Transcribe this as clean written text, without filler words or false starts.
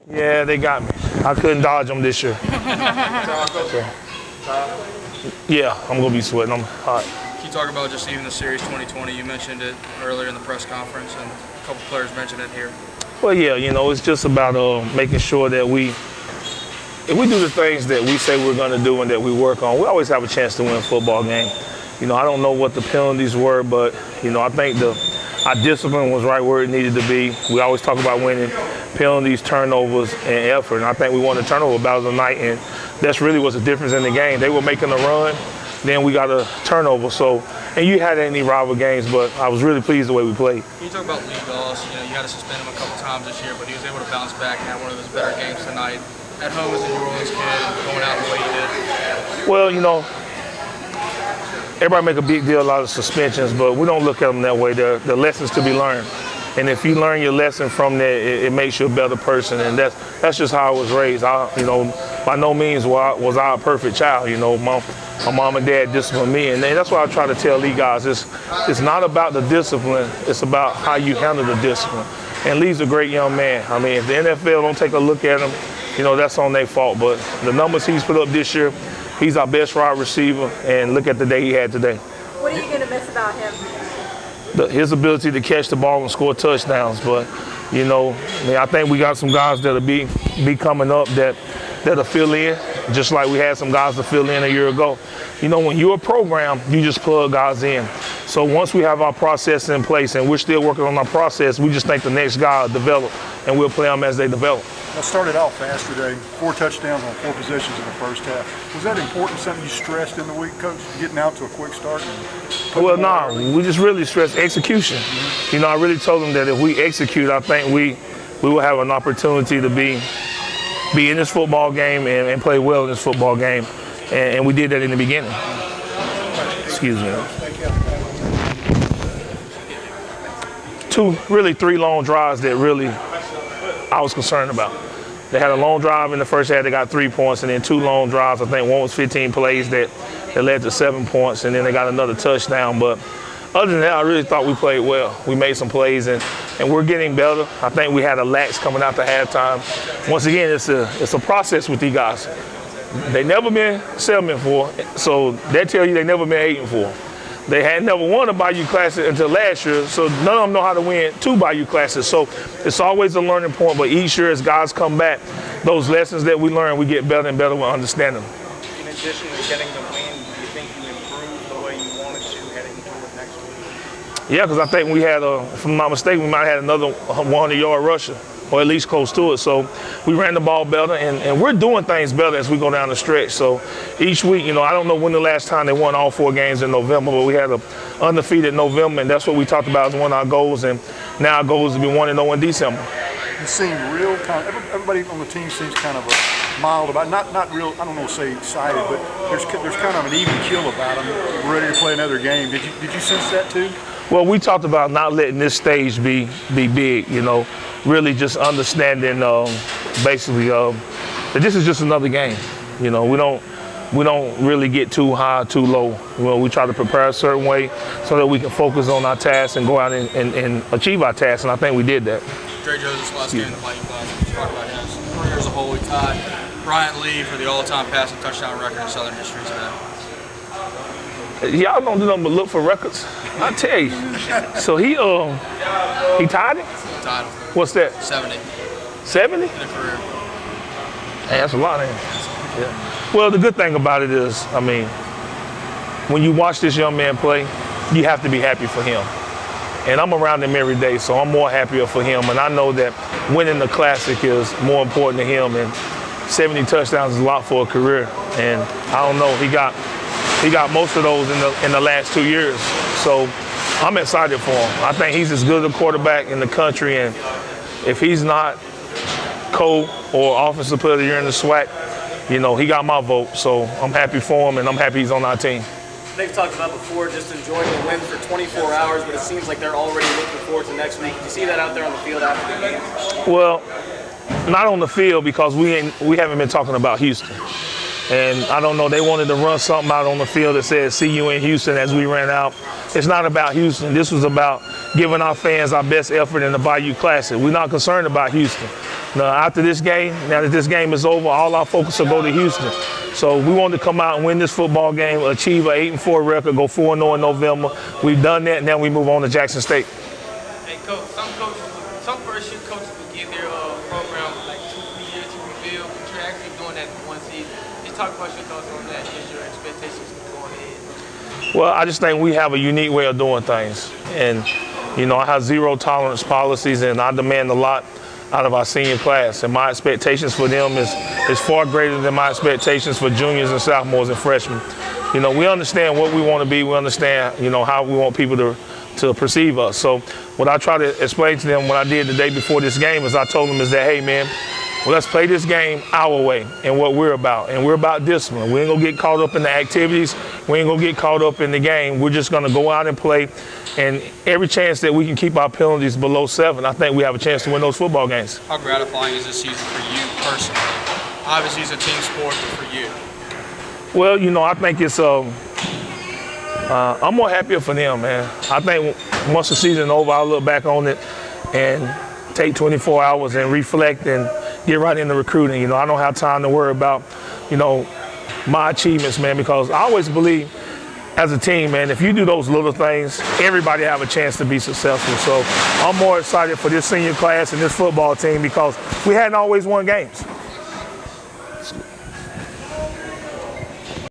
Yeah, they got me. I couldn't dodge them this year. Yeah, I'm going to be sweating. I'm hot. Can you talk about just even the Series 2020? You mentioned it earlier in the press conference, and a couple players mentioned it here. Well, yeah, it's just about making sure that if we do the things that we say we're going to do and that we work on, we always have a chance to win a football game. I don't know what the penalties were, but, I think our discipline was right where it needed to be. We always talk about winning penalties, turnovers, and effort. And I think we won the turnover battle tonight, and that's really what's the difference in the game. They were making a run, then we got a turnover. And you had any rival games, but I was really pleased the way we played. Can you talk about Lee Goss? You had to suspend him a couple times this year, but he was able to bounce back and have one of his better games tonight. At home as a New Orleans kid, going out the way he did. Well, everybody make a big deal out of suspensions, but we don't look at them that way. They're lessons to be learned. And if you learn your lesson from that, it makes you a better person. And that's just how I was raised. By no means was I a perfect child. My mom and dad disciplined me. And that's why I try to tell Lee guys, it's not about the discipline. It's about how you handle the discipline. And Lee's a great young man. If the NFL don't take a look at him, that's on their fault. But the numbers he's put up this year, he's our best wide receiver, and look at the day he had today. What are you going to miss about him? His ability to catch the ball and score touchdowns. But, I think we got some guys that'll be coming up that'll fill in, just like we had some guys to fill in a year ago. When you're a program, you just plug guys in. So once we have our process in place, and we're still working on our process, we just think the next guy will develop, and we'll play them as they develop. I started out fast today, 4 touchdowns on 4 possessions in the first half. Was that important, something you stressed in the week, Coach, getting out to a quick start? Well, no, we just really stressed execution. I really told them that if we execute, I think we will have an opportunity to be in this football game and play well in this football game. And we did that in the beginning. Excuse me. 3 long drives that really I was concerned about. They had a long drive in the first half, they got 3 points, and then 2 long drives. I think one was 15 plays that led to 7 points, and then they got another touchdown. But other than that, I really thought we played well. We made some plays, and we're getting better. I think we had a lax coming out to halftime. Once again, it's a process with these guys. They never been 7-4, so that tell you they never been 8-4. They had never won a Bayou Classic until last year, so none of them know how to win 2 Bayou Classics. So it's always a learning point, but each year as guys come back, those lessons that we learn, we get better and better with understanding them. In addition to getting the win, do you think you improved the way you wanted to heading into it next week? Yeah, because I think we had, if I'm not mistaken, we might have had another 100-yard rusher, or at least close to it. So we ran the ball better, and we're doing things better as we go down the stretch. So each week, I don't know when the last time they won all 4 games in November, but we had an undefeated November, and that's what we talked about as one of our goals. And now our goal is to be 1-0 in December. You seem real everybody on the team seems kind of mild about, not real, I don't know, say excited, but there's kind of an even keel about them. We're ready to play another game. Did you sense that too? Well, we talked about not letting this stage be big, really just understanding basically that this is just another game. We don't really get too high, too low. We try to prepare a certain way so that we can focus on our tasks and go out and achieve our tasks, and I think we did that. Dre Joseph's last game in the Bayou Classic. Let's talk about his career as a whole. He tied Bryant Lee for the all-time passing touchdown record in Southern history today. Y'all don't do nothing but look for records. I tell you. So he tied it? Tied him. What's that? 70. 70? In a career. Hey, that's a lot, ain't it? Yeah. Well, the good thing about it is, when you watch this young man play, you have to be happy for him. And I'm around him every day, so I'm more happier for him. And I know that winning the Classic is more important to him. And 70 touchdowns is a lot for a career. And I don't know, he got most of those in the last 2 years. So I'm excited for him. I think he's as good a quarterback in the country, and if he's not co or offensive player of the year in the SWAC, he got my vote. So I'm happy for him, and I'm happy he's on our team. They've talked about before just enjoying the win for 24 hours, but it seems like they're already looking forward to next week. Do you see that out there on the field after the game? Well, not on the field because we haven't been talking about Houston. And I don't know, they wanted to run something out on the field that said, see you in Houston as we ran out. It's not about Houston. This was about giving our fans our best effort in the Bayou Classic. We're not concerned about Houston. Now, after this game, now that this game is over, all our focus will go to Houston. So we want to come out and win this football game, achieve an 8-4 record, go 4-0 in November. We've done that, now we move on to Jackson State. Hey, Coach, some first-year coaches would give their program like 2-3 years to rebuild, but you're actually doing that in one season. Just talk about your thoughts on that. Just your expectations going ahead. Well, I just think we have a unique way of doing things. And, you know, I have zero tolerance policies, and I demand a lot out of our senior class. And my expectations for them is far greater than my expectations for juniors and sophomores and freshmen. You know, we understand what we want to be. We understand, you know, how we want people to perceive us. So what I try to explain to them, what I did the day before this game, is I told them is that, hey, man, well, let's play this game our way and what we're about. And we're about discipline. We ain't going to get caught up in the activities. We ain't going to get caught up in the game. We're just going to go out and play. And every chance that we can keep our penalties below 7, I think we have a chance to win those football games. How gratifying is this season for you personally? Obviously, it's a team sport, but for you. Well, you know, I think it's I'm more happier for them, man. I think once the season is over, I'll look back on it and take 24 hours and reflect and get right into recruiting. You know, I don't have time to worry about, you know, my achievements, man, because I always believe as a team, man, if you do those little things, everybody have a chance to be successful. So I'm more excited for this senior class and this football team because we hadn't always won games.